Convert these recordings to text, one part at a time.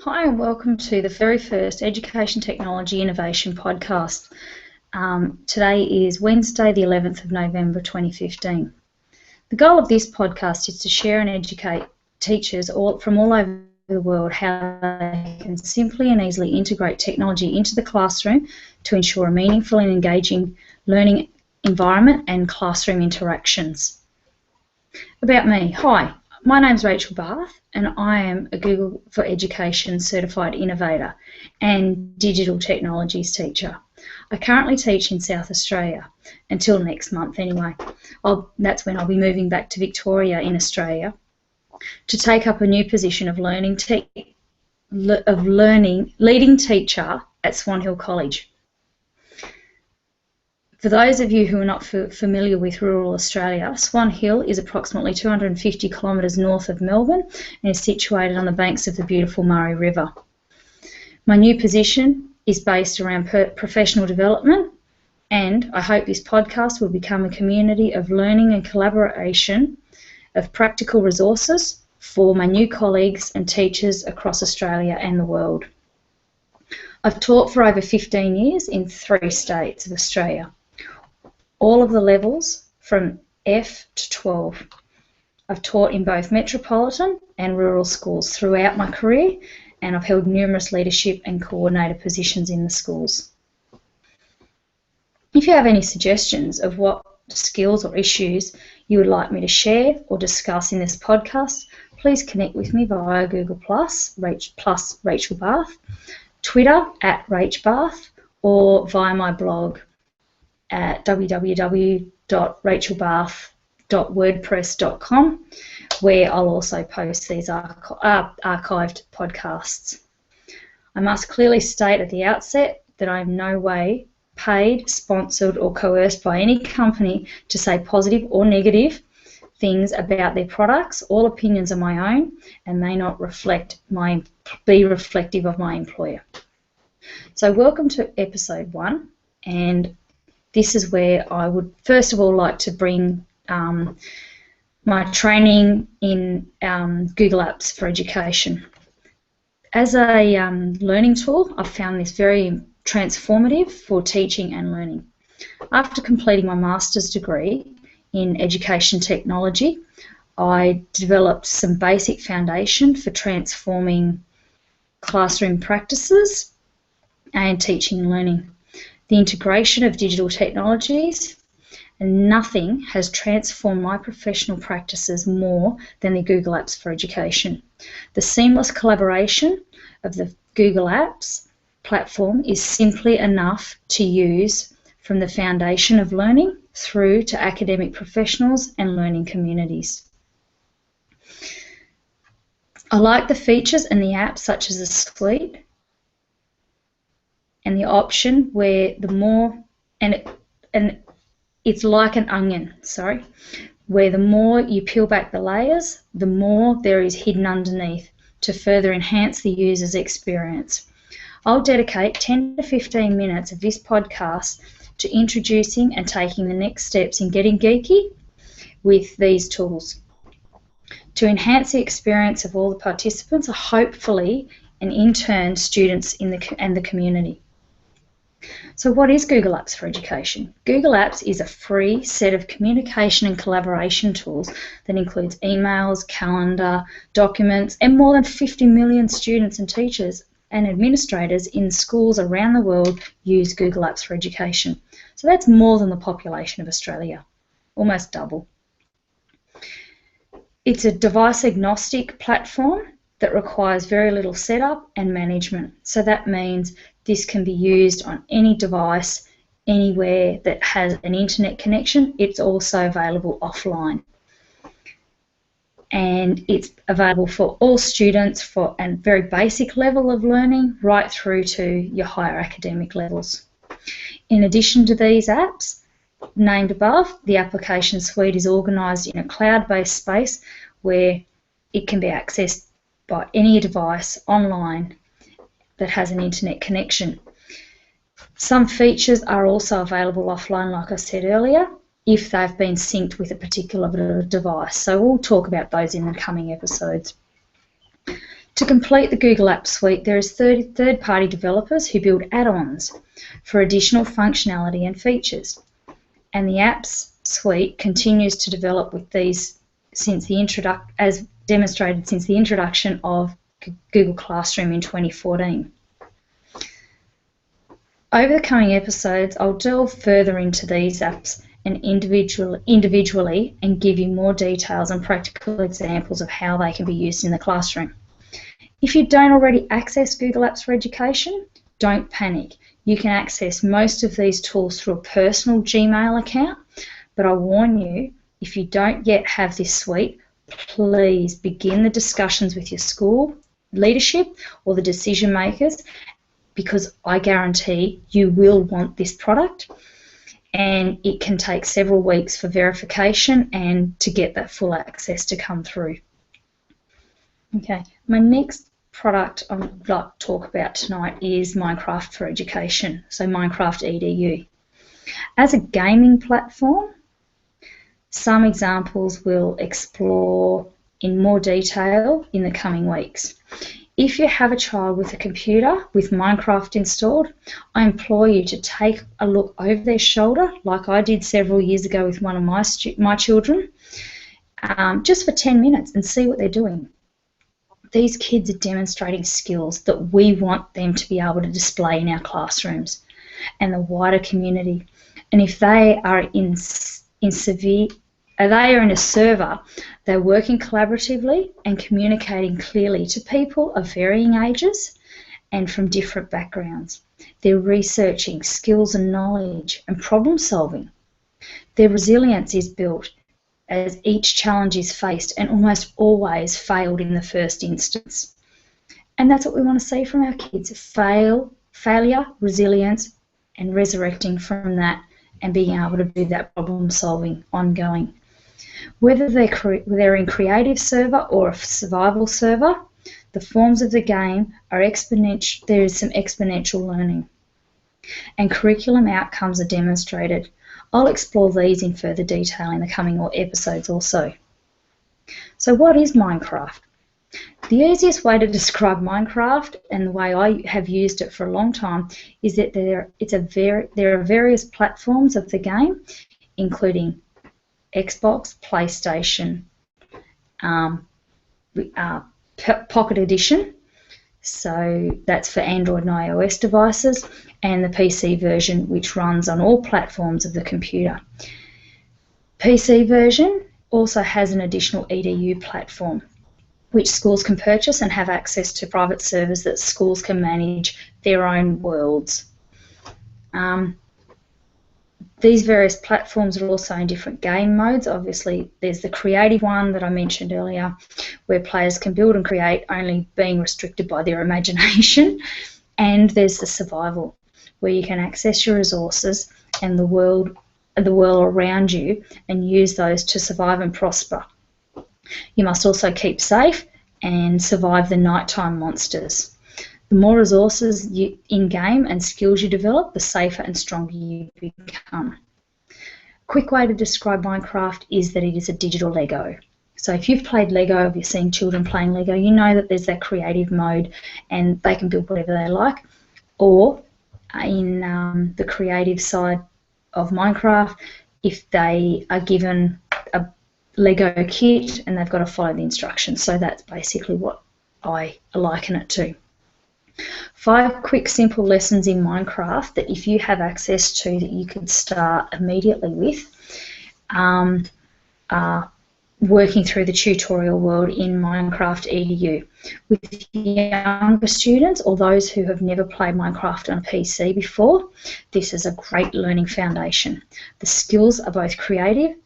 Hi and welcome to the very first Education Technology Innovation podcast. Today is Wednesday the 11th of November 2015. The goal of this podcast is to share and educate teachers from all over the world how they can simply and easily integrate technology into the classroom to ensure a meaningful and engaging learning environment and classroom interactions. About me. Hi. My name's Rachel Barth and I am a Google for Education Certified Innovator and Digital Technologies teacher. I currently teach in South Australia, until next month anyway. That's when I'll be moving back to Victoria in Australia to take up a new position of leading teacher at Swan Hill College. For those of you who are not familiar with rural Australia, Swan Hill is approximately 250 kilometres north of Melbourne and is situated on the banks of the beautiful Murray River. My new position is based around professional development, and I hope this podcast will become a community of learning and collaboration of practical resources for my new colleagues and teachers across Australia and the world. I've taught for over 15 years in 3 states of Australia. All of the levels from F to 12. I've taught in both metropolitan and rural schools throughout my career, and I've held numerous leadership and coordinator positions in the schools. If you have any suggestions of what skills or issues you would like me to share or discuss in this podcast, please connect with me via Google+, Rachel Barth, Twitter @RachBarth, or via my blog at www.rachelbarth.wordpress.com, where I'll also post these archived podcasts. I must clearly state at the outset that I am in no way paid, sponsored or coerced by any company to say positive or negative things about their products. All opinions are my own and may not be reflective of my employer. So welcome to episode 1, and this is where I would first of all like to bring my training in Google Apps for Education. As a learning tool, I've found this very transformative for teaching and learning. After completing my master's degree in Education Technology, I developed some basic foundation for transforming classroom practices and teaching and learning. The integration of digital technologies, and nothing has transformed my professional practices more than the Google Apps for Education. The seamless collaboration of the Google Apps platform is simply enough to use from the foundation of learning through to academic professionals and learning communities. I like the features in the app, such as the suite and the option where the more, and it's like an onion, where the more you peel back the layers, the more there is hidden underneath to further enhance the user's experience. I'll dedicate 10 to 15 minutes of this podcast to introducing and taking the next steps in getting geeky with these tools to enhance the experience of all the participants, hopefully, and in turn, students and the community. So what is Google Apps for Education? Google Apps is a free set of communication and collaboration tools that includes emails, calendar, documents, and more than 50 million students and teachers and administrators in schools around the world use Google Apps for Education. So that's more than the population of Australia, almost double. It's a device-agnostic platform that requires very little setup and management. So that means this can be used on any device, anywhere that has an internet connection. It's also available offline. And it's available for all students for a very basic level of learning right through to your higher academic levels. In addition to these apps named above, the application suite is organised in a cloud-based space where it can be accessed by any device online that has an internet connection. Some features are also available offline, like I said earlier, if they've been synced with a particular device. So we'll talk about those in the coming episodes. To complete the Google Apps Suite, there is third-party developers who build add-ons for additional functionality and features. And the Apps Suite continues to develop with these as demonstrated since the introduction of Google Classroom in 2014. Over the coming episodes, I'll delve further into these apps and individually and give you more details and practical examples of how they can be used in the classroom. If you don't already access Google Apps for Education, don't panic. You can access most of these tools through a personal Gmail account, but I warn you, if you don't yet have this suite, please begin the discussions with your school leadership or the decision makers, because I guarantee you will want this product, and it can take several weeks for verification and to get that full access to come through. Okay, my next product I would like to talk about tonight is Minecraft for Education, so Minecraft EDU. As a gaming platform, some examples we'll explore in more detail in the coming weeks. If you have a child with a computer with Minecraft installed, I implore you to take a look over their shoulder, like I did several years ago with one of my children, just for 10 minutes and see what they're doing. These kids are demonstrating skills that we want them to be able to display in our classrooms and the wider community. And if they are in a server, they're working collaboratively and communicating clearly to people of varying ages and from different backgrounds. They're researching skills and knowledge and problem solving. Their resilience is built as each challenge is faced and almost always failed in the first instance. And that's what we want to see from our kids: failure, resilience, and resurrecting from that and being able to do that problem solving ongoing. Whether they're in creative server or a survival server, the forms of the game are exponential. There is some exponential learning, and curriculum outcomes are demonstrated. I'll explore these in further detail in the coming episodes also. So what is Minecraft? The easiest way to describe Minecraft, and the way I have used it for a long time, is that there are various platforms of the game, including Xbox, PlayStation, Pocket Edition, so that's for Android and iOS devices, and the PC version, which runs on all platforms of the computer. PC version also has an additional EDU platform, which schools can purchase and have access to private servers that schools can manage their own worlds. These various platforms are also in different game modes. Obviously, there's the creative one that I mentioned earlier, where players can build and create, only being restricted by their imagination. And there's the survival, where you can access your resources and the world around you and use those to survive and prosper. You must also keep safe and survive the nighttime monsters. The more resources in-game and skills you develop, the safer and stronger you become. A quick way to describe Minecraft is that it is a digital Lego. So if you've played Lego, if you've seen children playing Lego, you know that there's that creative mode and they can build whatever they like. Or in the creative side of Minecraft, if they are given a Lego kit and they've got to follow the instructions. So that's basically what I liken it to. 5 quick simple lessons in Minecraft that if you have access to that you could start immediately with, working through the tutorial world in Minecraft EDU. With younger students or those who have never played Minecraft on a PC before, this is a great learning foundation. The skills are both creative,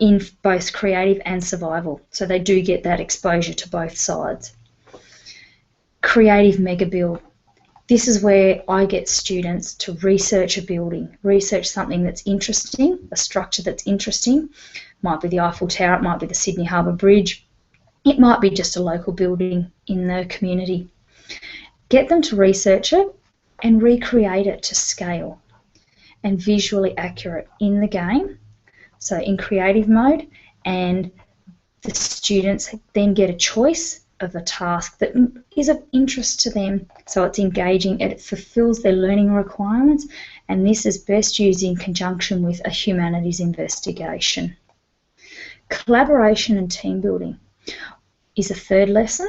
in both creative and survival, so they do get that exposure to both sides. Creative mega build. This is where I get students to research a building, research something that's interesting, a structure that's interesting. Might be the Eiffel Tower, it might be the Sydney Harbour Bridge, it might be just a local building in the community. Get them to research it and recreate it to scale and visually accurate in the game, so in creative mode, and the students then get a choice of a task that is of interest to them, so it's engaging, it fulfills their learning requirements, and this is best used in conjunction with a humanities investigation. Collaboration and team building is a third lesson.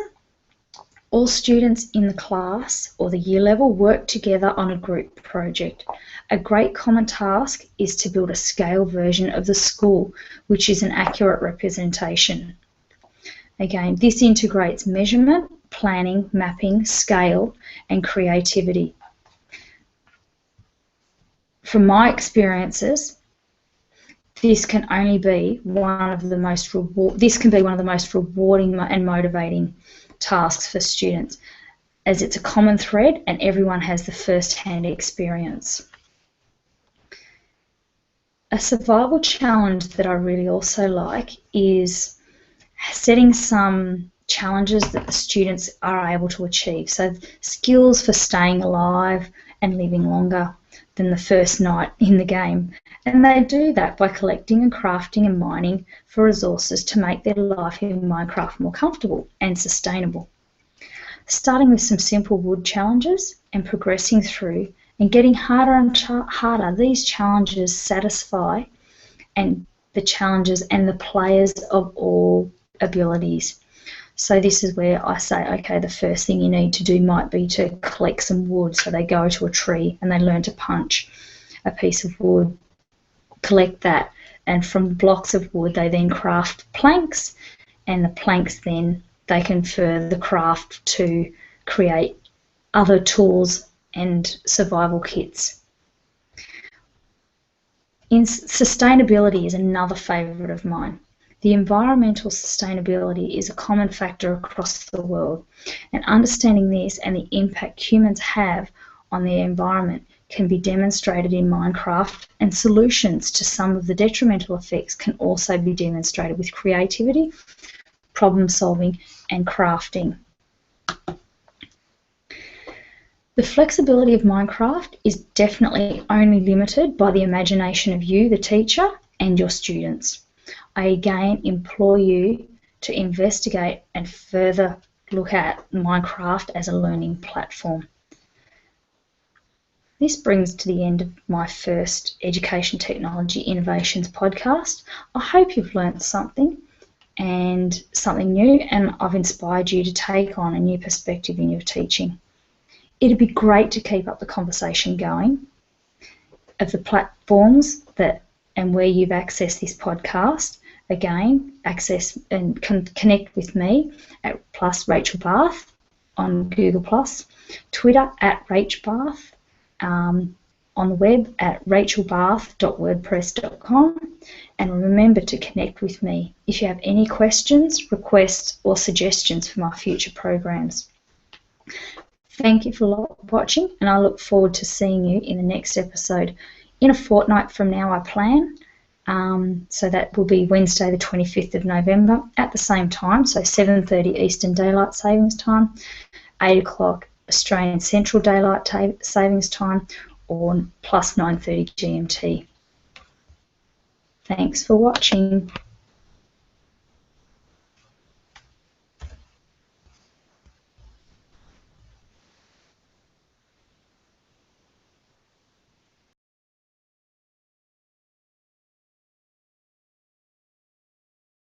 All students in the class or the year level work together on a group project. A great common task is to build a scale version of the school, which is an accurate representation. Again, this integrates measurement, planning, mapping, scale, and creativity. From my experiences, this can be one of the most rewarding and motivating tasks for students, as it's a common thread and everyone has the first-hand experience. A survival challenge that I really also like is setting some challenges that the students are able to achieve. So skills for staying alive and living longer than the first night in the game. And they do that by collecting and crafting and mining for resources to make their life in Minecraft more comfortable and sustainable. Starting with some simple wood challenges and progressing through and getting harder and harder, these challenges satisfy and the challenges and the players of all abilities. So this is where I say, okay, the first thing you need to do might be to collect some wood. So they go to a tree and they learn to punch a piece of wood, collect that, and from blocks of wood they then craft planks, and the planks then they can further craft to create other tools and survival kits. Sustainability is another favourite of mine. The environmental sustainability is a common factor across the world, and understanding this and the impact humans have on the environment can be demonstrated in Minecraft, and solutions to some of the detrimental effects can also be demonstrated with creativity, problem solving and crafting. The flexibility of Minecraft is definitely only limited by the imagination of you, the teacher, and your students. I again implore you to investigate and further look at Minecraft as a learning platform. This brings to the end of my first Education Technology Innovations podcast. I hope you've learnt something and something new, and I've inspired you to take on a new perspective in your teaching. It'd be great to keep up the conversation going of the platforms that and where you've accessed this podcast. Again, access and connect with me at +Rachel Barth on Google+, Twitter at @RachBarth, on the web at rachelbarth.wordpress.com, and remember to connect with me if you have any questions, requests or suggestions for my future programs. Thank you for watching, and I look forward to seeing you in the next episode. In a fortnight from now, I plan. So that will be Wednesday the 25th of November at the same time, so 7:30 Eastern Daylight Savings Time, 8 o'clock Australian Central Daylight Savings Time, or +9:30 GMT. Thanks for watching.